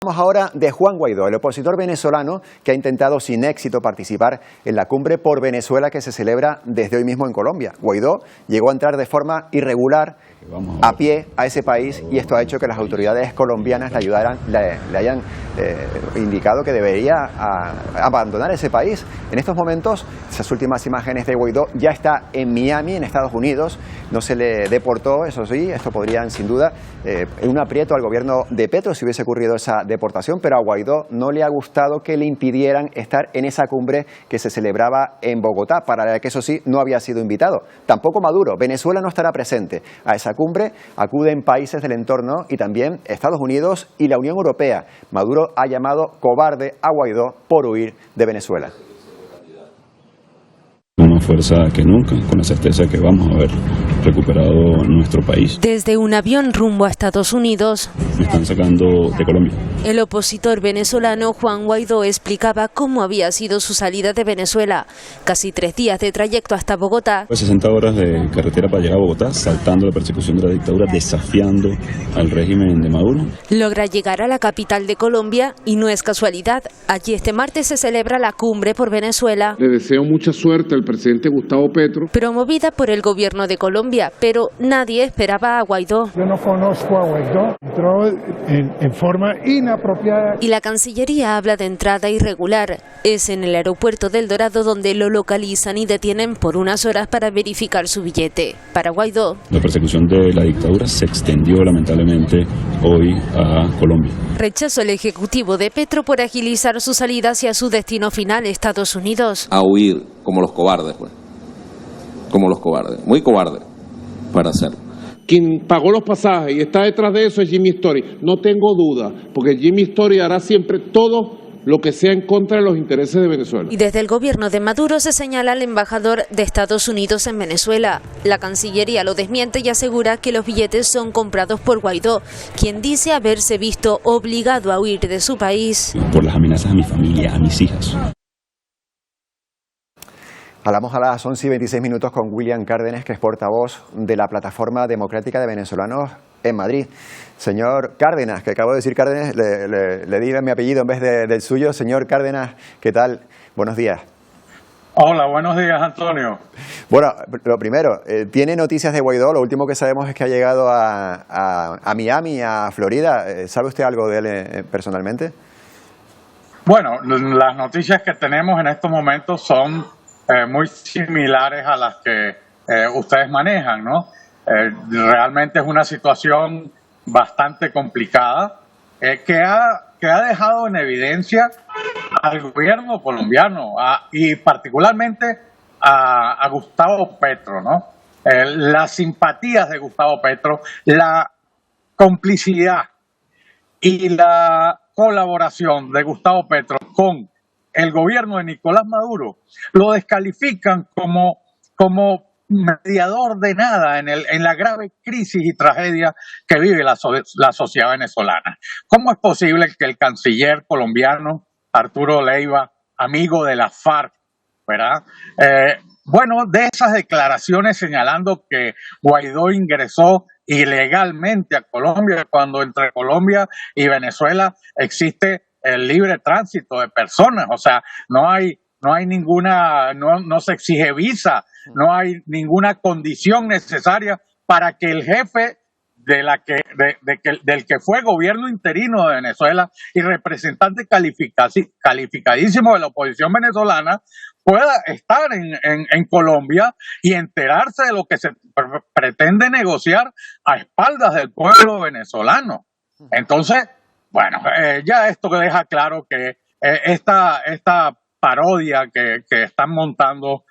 Hablamos ahora de Juan Guaidó, el opositor venezolano que ha intentado sin éxito participar en la cumbre por Venezuela que se celebra desde hoy mismo en Colombia. Guaidó llegó a entrar de forma irregular a pie a ese país y esto ha hecho que las autoridades colombianas le hayan indicado que debería abandonar ese país. En estos momentos, esas últimas imágenes de Guaidó ya está en Miami, en Estados Unidos. No se le deportó, eso sí, esto podría sin duda en un aprieto al gobierno de Petro si hubiese ocurrido esa deportación, pero a Guaidó no le ha gustado que le impidieran estar en esa cumbre que se celebraba en Bogotá, para la que eso sí no había sido invitado. Tampoco Maduro. Venezuela no estará presente. A esa cumbre acuden países del entorno y también Estados Unidos y la Unión Europea. Maduro ha llamado cobarde a Guaidó por huir de Venezuela. Más fuerza que nunca, con la certeza que vamos a haber recuperado nuestro país. Desde un avión rumbo a Estados Unidos, Me están sacando de Colombia. el opositor venezolano Juan Guaidó explicaba cómo había sido su salida de Venezuela. Casi 3 días de trayecto hasta Bogotá. 60 horas de carretera para llegar a Bogotá, saltando la persecución de la dictadura, desafiando al régimen de Maduro. Logra llegar a la capital de Colombia y no es casualidad. Allí este martes se celebra la cumbre por Venezuela. Le deseo mucha suerte al presidente Gustavo Petro. Promovida por el gobierno de Colombia, pero nadie esperaba a Guaidó. Yo no conozco a Guaidó, entró en forma inapropiada. Y la Cancillería habla de entrada irregular. Es en el aeropuerto del Dorado donde lo localizan y detienen por unas horas para verificar su billete. Para Guaidó, La persecución de la dictadura se extendió lamentablemente hoy a Colombia. rechazó el ejecutivo de Petro por agilizar su salida hacia su destino final, Estados Unidos. A huir como los cobardes, pues. Como los cobardes, muy cobardes para hacerlo. Quien pagó los pasajes y está detrás de eso es Jimmy Story. No tengo duda, porque Jimmy Story hará siempre todo lo que sea en contra de los intereses de Venezuela. Y desde el gobierno de Maduro se señala al embajador de Estados Unidos en Venezuela. La Cancillería lo desmiente y asegura que los billetes son comprados por Guaidó, quien dice haberse visto obligado a huir de su país. Por las amenazas a mi familia, a mis hijas. Hablamos a las 11:26 con William Cárdenas, que es portavoz de la Plataforma Democrática de Venezolanos en Madrid. Señor Cárdenas, que acabo de decir Cárdenas, le di mi apellido en vez del suyo. Señor Cárdenas, ¿qué tal? Buenos días. Hola, buenos días, Antonio. Bueno, lo primero, ¿tiene noticias de Guaidó? Lo último que sabemos es que ha llegado a Miami, a Florida. ¿Sabe usted algo de él personalmente? Bueno, las noticias que tenemos en estos momentos son muy similares a las que ustedes manejan, ¿no? Realmente es una situación bastante complicada que ha dejado en evidencia al gobierno colombiano y particularmente a Gustavo Petro, ¿no? Las simpatías de Gustavo Petro, la complicidad y la colaboración de Gustavo Petro con el gobierno de Nicolás Maduro lo descalifican como mediador de nada en la grave crisis y tragedia que vive la sociedad venezolana. ¿Cómo es posible que el canciller colombiano Arturo Leiva, amigo de la FARC, ¿verdad? De esas declaraciones señalando que Guaidó ingresó ilegalmente a Colombia, cuando entre Colombia y Venezuela existe el libre tránsito de personas, o sea, no se exige visa, no hay ninguna condición necesaria para que el jefe del que fue gobierno interino de Venezuela y representante calificadísimo de la oposición venezolana pueda estar en Colombia y enterarse de lo que se pretende negociar a espaldas del pueblo venezolano. Entonces, ya esto deja claro que esta parodia que están montando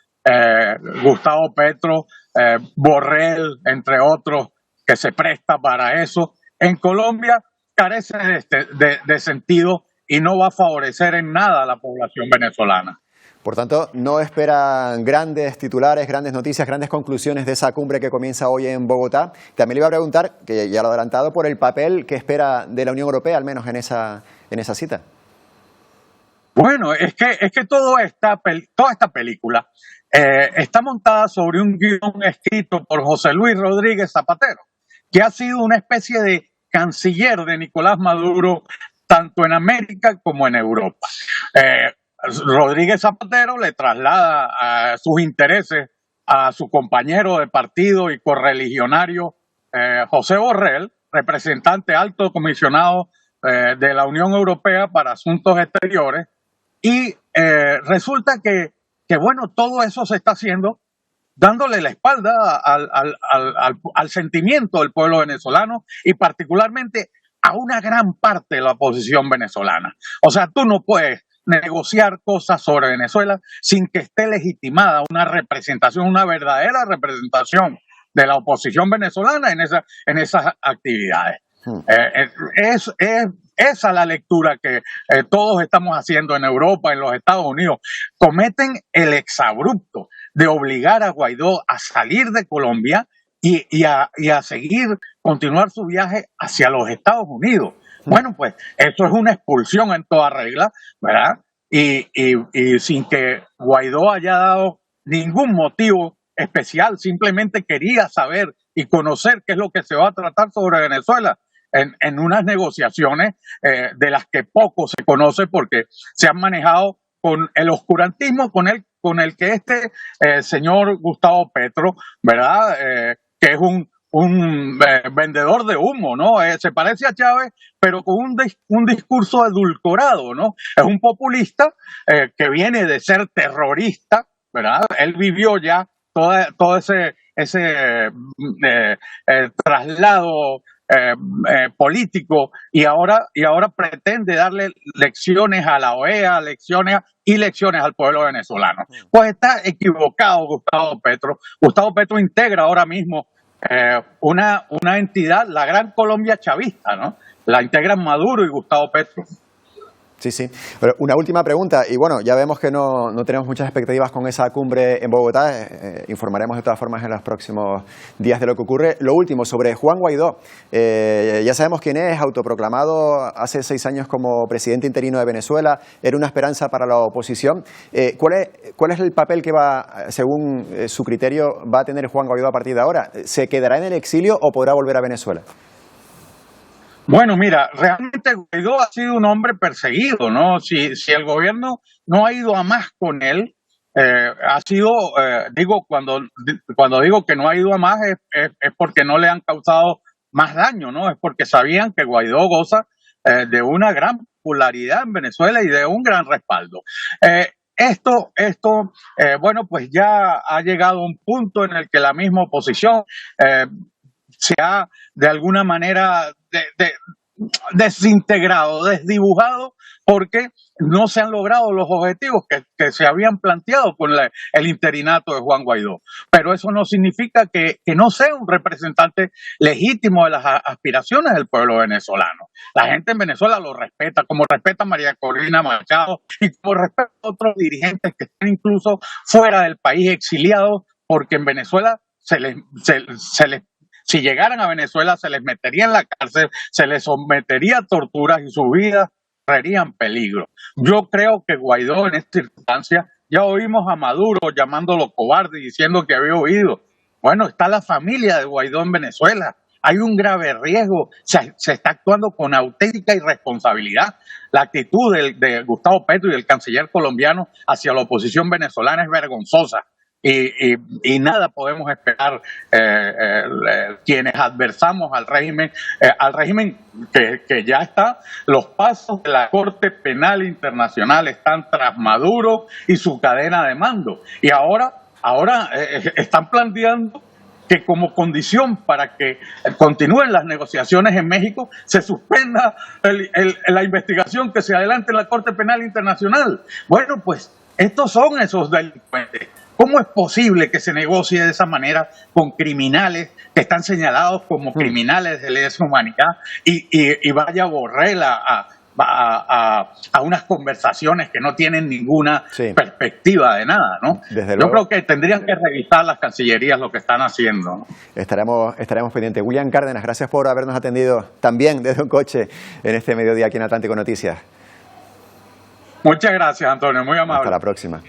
Gustavo Petro, Borrell, entre otros, que se presta para eso, en Colombia carece de sentido y no va a favorecer en nada a la población venezolana. Por tanto, no esperan grandes titulares, grandes noticias, grandes conclusiones de esa cumbre que comienza hoy en Bogotá. También le iba a preguntar, que ya lo he adelantado, por el papel que espera de la Unión Europea, al menos en esa cita. Bueno, es que toda esta película está montada sobre un guión escrito por José Luis Rodríguez Zapatero, que ha sido una especie de canciller de Nicolás Maduro tanto en América como en Europa. Rodríguez Zapatero le traslada sus intereses a su compañero de partido y correligionario José Borrell, representante alto comisionado de la Unión Europea para Asuntos Exteriores, y resulta que, bueno, todo eso se está haciendo dándole la espalda al sentimiento del pueblo venezolano y particularmente a una gran parte de la oposición venezolana. O sea, tú no puedes negociar cosas sobre Venezuela sin que esté legitimada una representación, una verdadera representación de la oposición venezolana en esas actividades. Es esa la lectura que todos estamos haciendo en Europa, en los Estados Unidos. Cometen el exabrupto de obligar a Guaidó a salir de Colombia y a continuar su viaje hacia los Estados Unidos. Bueno, pues eso es una expulsión en toda regla, ¿verdad? Y sin que Guaidó haya dado ningún motivo especial, simplemente quería saber y conocer qué es lo que se va a tratar sobre Venezuela en unas negociaciones de las que poco se conoce porque se han manejado con el oscurantismo con el que este señor Gustavo Petro, ¿verdad? Que es un vendedor de humo, ¿no? Se parece a Chávez, pero con un discurso edulcorado, ¿no? Es un populista que viene de ser terrorista, ¿verdad? Él vivió ya todo ese traslado político y ahora pretende darle lecciones a la OEA, lecciones al pueblo venezolano. Pues está equivocado Gustavo Petro. Gustavo Petro integra ahora mismo una entidad, la Gran Colombia Chavista, ¿no? La integran Maduro y Gustavo Petro. Sí, sí. Pero una última pregunta, y bueno, ya vemos que no tenemos muchas expectativas con esa cumbre en Bogotá, informaremos de todas formas en los próximos días de lo que ocurre. Lo último, sobre Juan Guaidó, ya sabemos quién es, autoproclamado hace 6 años como presidente interino de Venezuela, era una esperanza para la oposición. ¿Cuál es el papel que según su criterio, va a tener Juan Guaidó a partir de ahora? ¿Se quedará en el exilio o podrá volver a Venezuela? Bueno, mira, realmente Guaidó ha sido un hombre perseguido, ¿no? Si el gobierno no ha ido a más con él, ha sido, cuando digo que no ha ido a más es porque no le han causado más daño, ¿no? Es porque sabían que Guaidó goza de una gran popularidad en Venezuela y de un gran respaldo. Bueno, pues ya ha llegado un punto en el que la misma oposición se ha de alguna manera desintegrado, desdibujado, porque no se han logrado los objetivos que se habían planteado con el interinato de Juan Guaidó. Pero eso no significa que no sea un representante legítimo de las aspiraciones del pueblo venezolano. La gente en Venezuela lo respeta, como respeta a María Corina Machado y como respeta a otros dirigentes que están incluso fuera del país exiliados, porque en Venezuela si llegaran a Venezuela se les metería en la cárcel, se les sometería a torturas y su vida correría en peligro. Yo creo que Guaidó en esta circunstancia, ya oímos a Maduro llamándolo cobarde y diciendo que había huido. Bueno, está la familia de Guaidó en Venezuela. Hay un grave riesgo, se está actuando con auténtica irresponsabilidad. La actitud de Gustavo Petro y del canciller colombiano hacia la oposición venezolana es vergonzosa. Y nada podemos esperar quienes adversamos al régimen que ya está. Los pasos de la Corte Penal Internacional están tras Maduro y su cadena de mando. Y ahora están planteando que como condición para que continúen las negociaciones en México se suspenda la investigación que se adelante en la Corte Penal Internacional. Bueno, pues estos son esos delincuentes. ¿Cómo es posible que se negocie de esa manera con criminales que están señalados como criminales de lesa humanidad y vaya Borrell a unas conversaciones que no tienen ninguna perspectiva de nada, ¿no? Yo creo que tendrían que revisar las cancillerías lo que están haciendo, ¿no? Estaremos pendientes. William Cárdenas, gracias por habernos atendido también desde un coche en este mediodía aquí en Atlántico Noticias. Muchas gracias, Antonio, muy amable. Hasta la próxima.